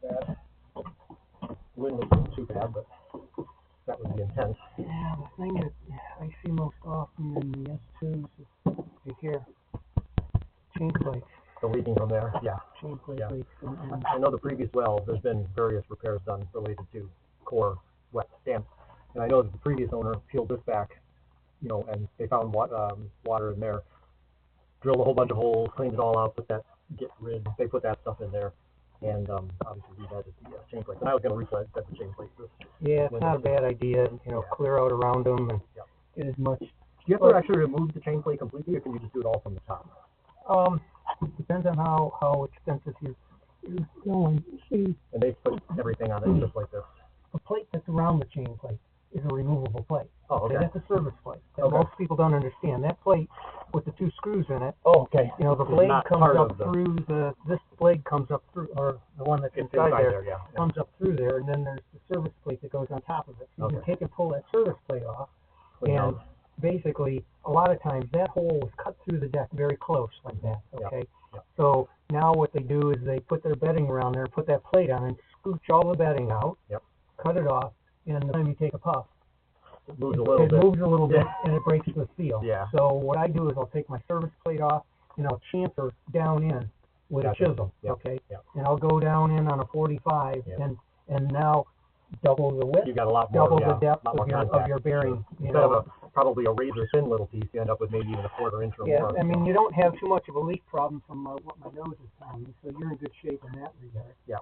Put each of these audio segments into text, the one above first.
bad. Wind wasn't too bad, but that was the intent. Yeah, the thing that I see most often in the S2s is you hear chain plate. The leaking from there, yeah. Chain plate leaks. I know the previous well, there's been various repairs done related to core wet stamps. And I know that the previous owner peeled this back, you know, and they found water in there, drilled a whole bunch of holes, cleaned it all out, they put that stuff in there. And obviously we had the chain plate. And I was going to reset the chain plate. Yeah, it's not a bad idea. You know, clear out around them and get as much. Do you have to actually remove the chain plate completely, or can you just do it all from the top? It depends on how expensive you're going. See, and they put everything on it just like this. The plate that's around the chain plate is a removable plate. Oh, okay. That's a service plate. Most people don't understand. That plate with the two screws in it. Oh, okay. You know, the blade comes up through this blade comes up through, or the one that's inside there comes up through there, and then there's the service plate that goes on top of it. So you can take and pull that service plate off, and basically, a lot of times that hole was cut through the deck very close like that. Okay. Yep. So now what they do is they put their bedding around there, put that plate on, and scooch all the bedding out. Yep. Cut it off, and the time you take a puff, it moves a little bit, and it breaks the seal. Yeah. So what I do is I'll take my service plate off, and I'll chamfer down in with a chisel. Yep. Okay. Yep. And I'll go down in on a 45, and now double the width, you got a lot more, double the depth of your bearing. Instead of probably a razor thin little piece, you end up with maybe even a quarter inch or more. Yeah, I mean, you don't have too much of a leak problem from what my nose is telling me, so you're in good shape in that regard. Yeah.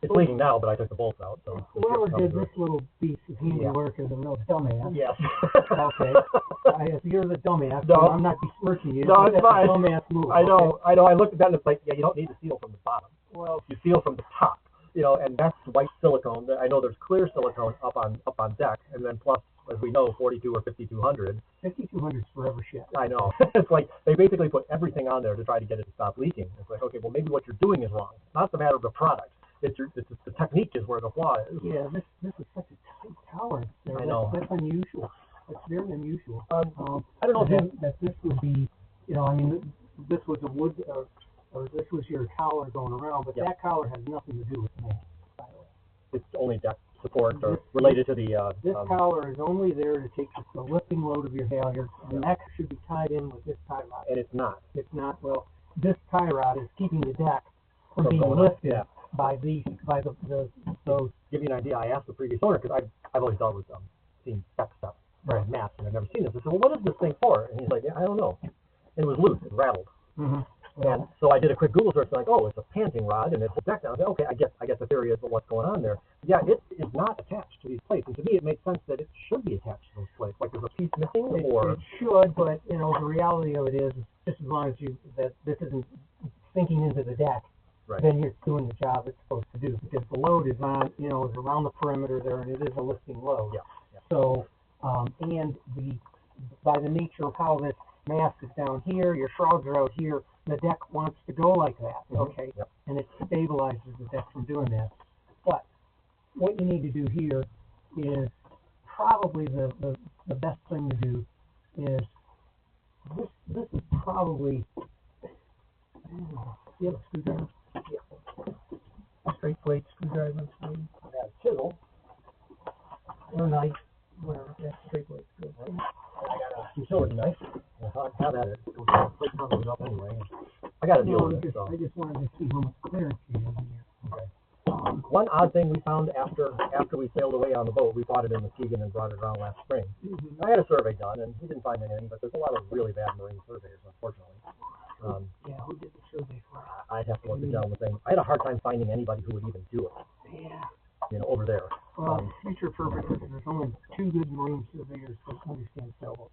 It's leaking now, but I took the bolts out. So whoever did this little piece of handiwork is a real dumbass. Yes. Okay. You're the dumbass. No. So I'm not besmirching you. No, it's fine. Dumbass move. I know. I looked at that and it's like, you don't need to seal from the bottom. Well, you seal from the top. You know, and that's white silicone. I know there's clear silicone up on deck, and then plus, as we know, 42 or 5200. 5200 is forever shit. I know. It's like they basically put everything on there to try to get it to stop leaking. It's like, okay, well maybe what you're doing is wrong. It's not the matter of the product. It's the technique is where the flaw is. Yeah, this is such a tight tower. I know. That's unusual. It's very unusual. I don't know that this would be, you know, I mean, this was a wood. Or this was your collar going around, but that collar has nothing to do with me, by the way. It's only deck support or related to the... this collar is only there to take the lifting load of your halyard. The neck should be tied in with this tie rod. And it's not. It's not. Well, this tie rod is keeping the deck from being lifted by those. Give you an idea, I asked the previous owner, because I've always dealt with seen deck stuff, Mast, and I've never seen this. I said, well, what is this thing for? And he's like, I don't know. And it was loose. It rattled. Mm-hmm. And so I did a quick Google search, like, oh, it's a panting rod, and it's a deck down. I said, okay, I get the theory of what's going on there. Yeah, it is not attached to these plates, and to me, it makes sense that it should be attached to those plates. Like, there's a piece missing, It should, but you know, the reality of it is, just as long as that this isn't sinking into the deck, then you're doing the job it's supposed to do, because the load is on, you know, is around the perimeter there, and it is a lifting load. Yeah. So, and by the nature of how this mast is down here, your shrouds are out here, the deck wants to go like that, okay? Yep. And it stabilizes the deck from doing that. But what you need to do here is probably the best thing to do is this is probably, you have a screwdriver? Yeah. Straight blade screwdriver. Chisel. Or knife. Whatever. Yeah, straight blade screwdriver. I got a utility knife. Have at it. Up anyway. I got to deal with it. I just wanted to see how much clearance you have in here. Okay. One odd thing we found after we sailed away on the boat, we bought it in Muskegon and brought it around last spring. I had a survey done, and we didn't find anything, but there's a lot of really bad marine surveyors, unfortunately. Who did the survey for it? I'd have to look at the thing. I had a hard time finding anybody who would even do it. Yeah. You know, over there. Well, future purposes, there's only two good marine surveyors that understand sailboats.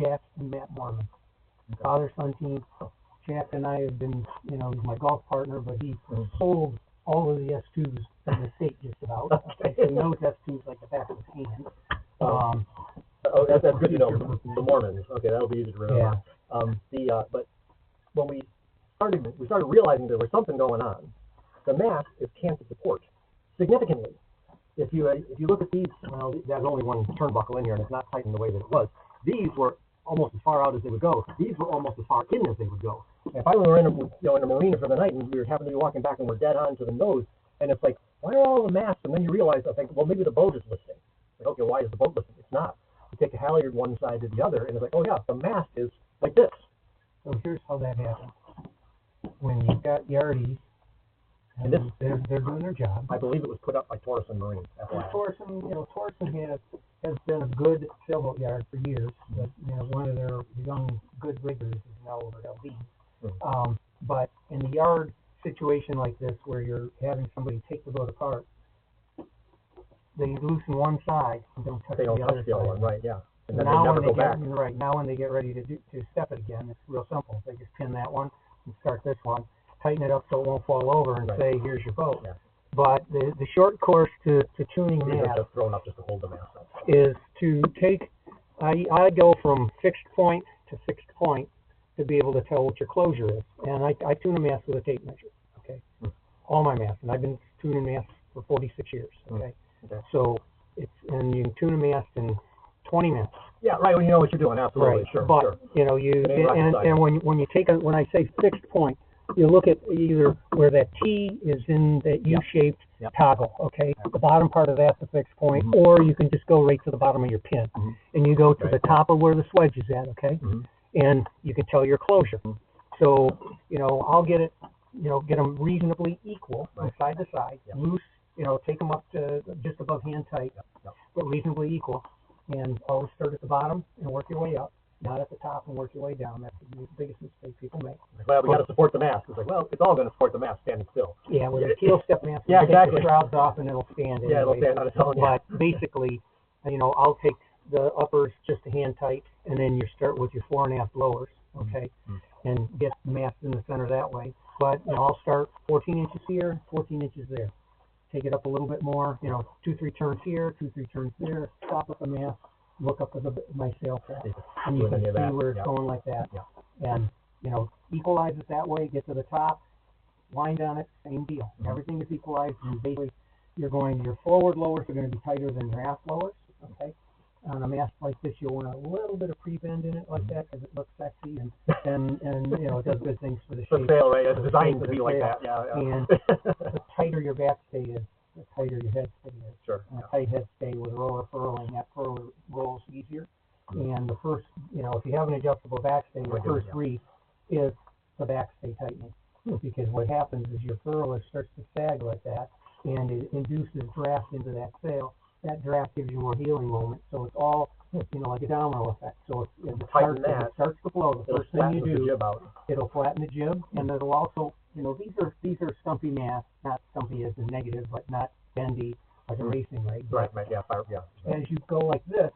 Jack and Matt Mormon. Father-son team. Jack and I have been, you know, he's my golf partner, but he sold all of the S2s in the state just about. Okay. So he knows S2s like the back of his hand. That's good to know. The Mormons. Okay, that'll be easy to remember. Yeah. But when we started realizing there was something going on. The mast is canted support significantly. If you look at these, well, there's only one turnbuckle in here, and it's not tightened the way that it was. These were almost as far out as they would go. These were almost as far in as they would go. And finally, we were in a marina for the night, and we were happening to be walking back, and we're dead on to the nose, And it's like, why are all the masts? And then you realize, I think, well, maybe the boat is listing. Like, okay, why is the boat listing? It's not. You take a halyard one side to the other, and it's like, oh yeah, the mast is like this. So here's how that happens. When you've got yardies, and they're doing their job. I believe it was put up by Torreson Marine. Torreson has been a good sailboat yard for years, but one of their young good riggers is now over at LB. Mm-hmm. But in the yard situation like this, where you're having somebody take the boat apart, they loosen one side and don't touch the other side. Right? Yeah. And then now they never go back. Right now, when they get ready to step it again, it's real simple. They just pin that one and start this one, tighten it up so it won't fall over, and say, "Here's your boat." Yeah. But the short course to tuning These mast are just thrown up just to hold the mast up. is to take. I go from fixed point to fixed point to be able to tell what your closure is, and I tune a mast with a tape measure. Okay, all my masts, and I've been tuning masts for 46 years. Okay, so and you can tune a mast in 20 minutes. Yeah, right. When you know what you're doing, absolutely. Right. Sure. But sure. and when you take when I say fixed point, you look at either where that T is in that U-shaped toggle, okay? The bottom part of that's the fixed point, or you can just go right to the bottom of your pin, and you go to the top of where the swedge is at, okay? And you can tell your closure. So, I'll get it, get them reasonably equal from side to side, loose, take them up to just above hand tight, but reasonably equal, and always start at the bottom and work your way up. Not at the top and work your way down. That's the biggest mistake people make. Well, we got to support the mast. It's like, well, it's all going to support the mast standing still. Yeah, with a keel step mast, yeah, exactly. Take the shrouds off and it'll stand. Yeah, it'll stand on its own. But basically, I'll take the uppers just a hand tight, and then you start with your fore and aft lowers, okay, and get the mast in the center that way. But I'll start 14 inches here, 14 inches there. Take it up a little bit more, 2-3 turns here, 2-3 turns there. Stop at the mast. Look up at my sail trap, and you can see where it's going like that. And, equalize it that way, get to the top, wind on it, same deal. Everything is equalized, and basically your forward lowers are going to be tighter than your aft lowers, okay? On a mast like this, you'll want a little bit of pre-bend in it like that because it looks sexy, and it does good things for the shape. The sail, right? It's designed to be like that, And the tighter your backstay is, the tighter your head stay is. Sure. And a tight head stay with roller furling, that furler rolls easier. And the first, if you have an adjustable backstay, the first reef is the backstay tightening. Because what happens is your furler starts to sag like that, and it induces draft into that sail. That draft gives you more healing moment, so it's all, like a domino effect. So if it starts to flow, the first thing you do, it'll flatten the jib, and it'll also, these are stumpy masts, not stumpy as in negative, but not bendy like a racing rig. Right, yeah. As you go like this,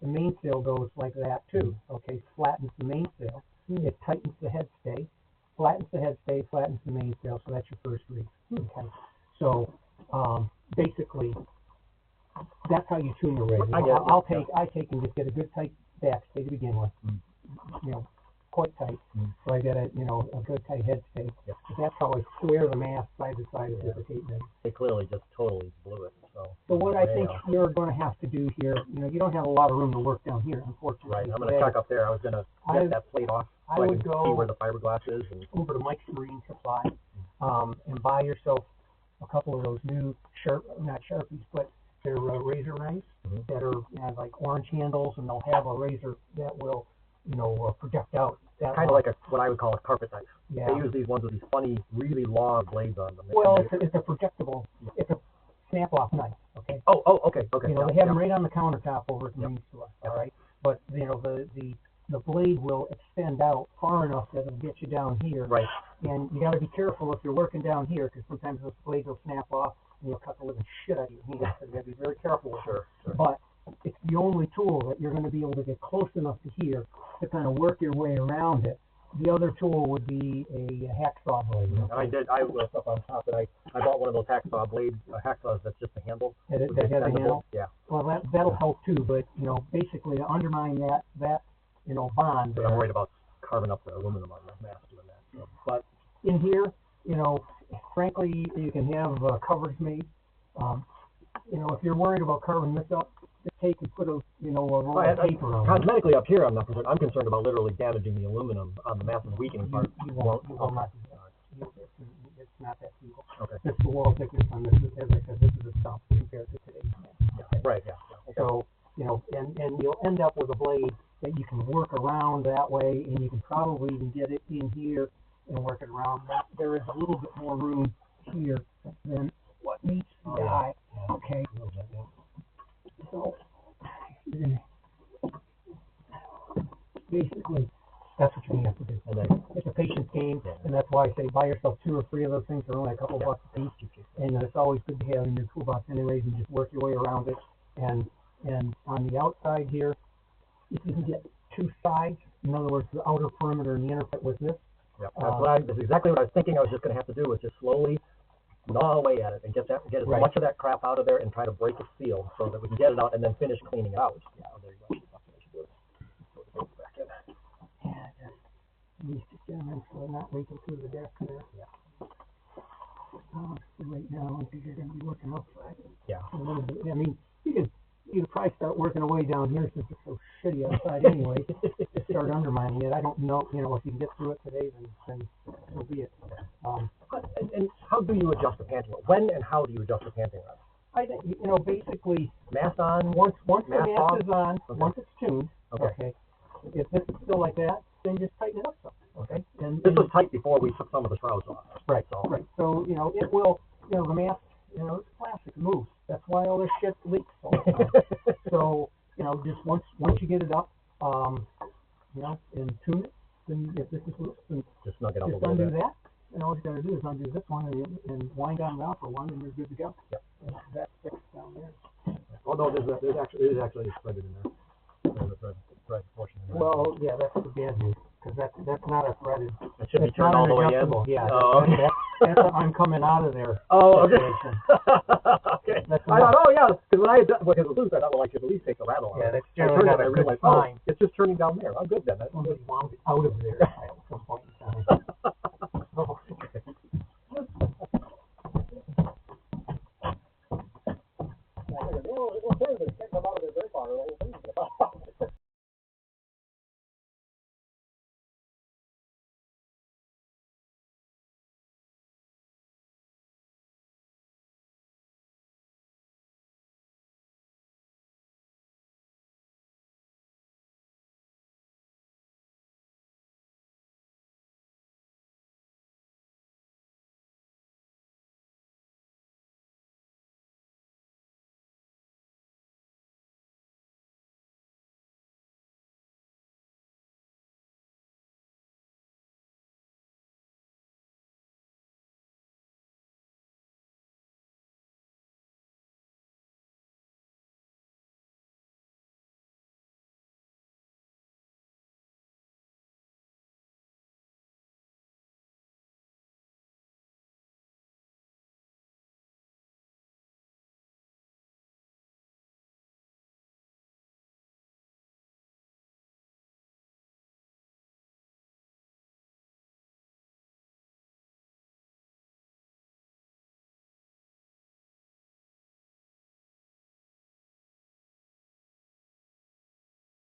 the mainsail goes like that too. Okay, flattens the mainsail. It tightens the head stay, flattens the head stay, flattens the mainsail. So that's your first reef. Okay, so basically, that's how you tune the rig. I take and just get a good tight backstay to begin with. Quite tight. So I get a good tight head stay. But that's how I square the mast side to side with the tape measure. They clearly just totally blew it. So what I think you're going to have to do here, you don't have a lot of room to work down here, unfortunately. Right. I'm going to check up there. I was going to get that plate off so I can see where the fiberglass is. And over to Mike's Marine Supply and buy yourself a couple of those new not Sharpies, but they're razor knives that are like orange handles, and they'll have a razor that will project out. Kind of like what I would call a carpet knife. Yeah. They use these ones with these funny, really long blades on them. Well, it's a projectable. It's a snap-off knife. Okay. Oh, okay. They have them right on the countertop over at the main store. All right. But the blade will extend out far enough that it'll get you down here. Right. And you got to be careful if you're working down here, because sometimes those blades will snap off and you'll cut the living shit out of your hand. So you got to be very careful with it. Sure. But it's the only tool that you're going to be able to get close enough to here to kind of work your way around it. The other tool would be a hacksaw blade. I was up on top, and I bought one of those hacksaws that's just a handle. That has a handle? Yeah. Well, that'll help too, but, basically to undermine that bond. But I'm worried about carving up the aluminum on the mast doing that. So. But in here, frankly, you can have covers made. If you're worried about carving this up, just take and put a roll of paper on it. Cosmetically up here, I'm not concerned. I'm concerned about literally damaging the aluminum on the mast and weakening part. You will not do that. not that single. Okay. This is the wall thickness on this. As I said, this is a stump compared to today's mast. Yeah. Right. Yeah. Okay. So, you know, and you'll end up with a blade that you can work around that way, and you can probably even get it in here and work it around. But there is a little bit more room here than what meets the eye. Okay. So, basically, that's what you're going to have to do. And then it's a patience game, and that's why I say buy yourself 2 or 3 of those things. They're only a couple bucks a piece, and it's always good to have in your toolbox anyways, and just work your way around it. And on the outside here, if you can get 2 sides, in other words, the outer perimeter and the inner fit with this. Yep. That's exactly what I was thinking I was just going to have to do, was just slowly gnaw away at it and get as much of that crap out of there and try to break its seal so that we can get it out and then finish cleaning it out. Yeah, there you go. That's what I should do. Put the paper back in. Yeah, just release the gentleman so they're not leaking through the desk there. Yeah. Right now, I think you're going to be working outside. Yeah. A little bit. I mean, you could probably start working away down here since it's so shitty outside anyway. To start undermining it. I don't know, if you can get through it today, then so be it. And how do you adjust the panting rod? When and how do you adjust the panting rod? I think, basically, Mast on? once the mast mast is on, okay. once it's tuned, okay. If this is still like that, then just tighten it up some. Okay. This was tight before we took some of the shrouds off. Right. Right. So, it will, the mast, it's plastic, it moves. That's why all this shit leaks all the time. So, just once you get it up, and tune it, then if this is loose, then just snug it up a just little undo bit. that. And all you gotta do is undo this one and wind on the upper one, and you're good to go. Yep. And that's fixed down there. Oh no, there's actually threaded in there. There's a thread portion in there. Well, yeah, that's the bad news, because that's not a threaded. It should be It's turned not all an the way in. adjustable. Yeah. Oh, okay. That's I'm coming out of there. Oh, okay. situation. Okay. That's I thought, oh yeah, because when because it was loose, I thought, well, I should at least take the rattle out. Yeah, that's I generally turned not it, I a good realized, sign. it's just turning down there. I'm good then. That's Somebody good. wound it out of there at some point in time. Oh, Okay. Well, it was turning, but it can't come out of there very far.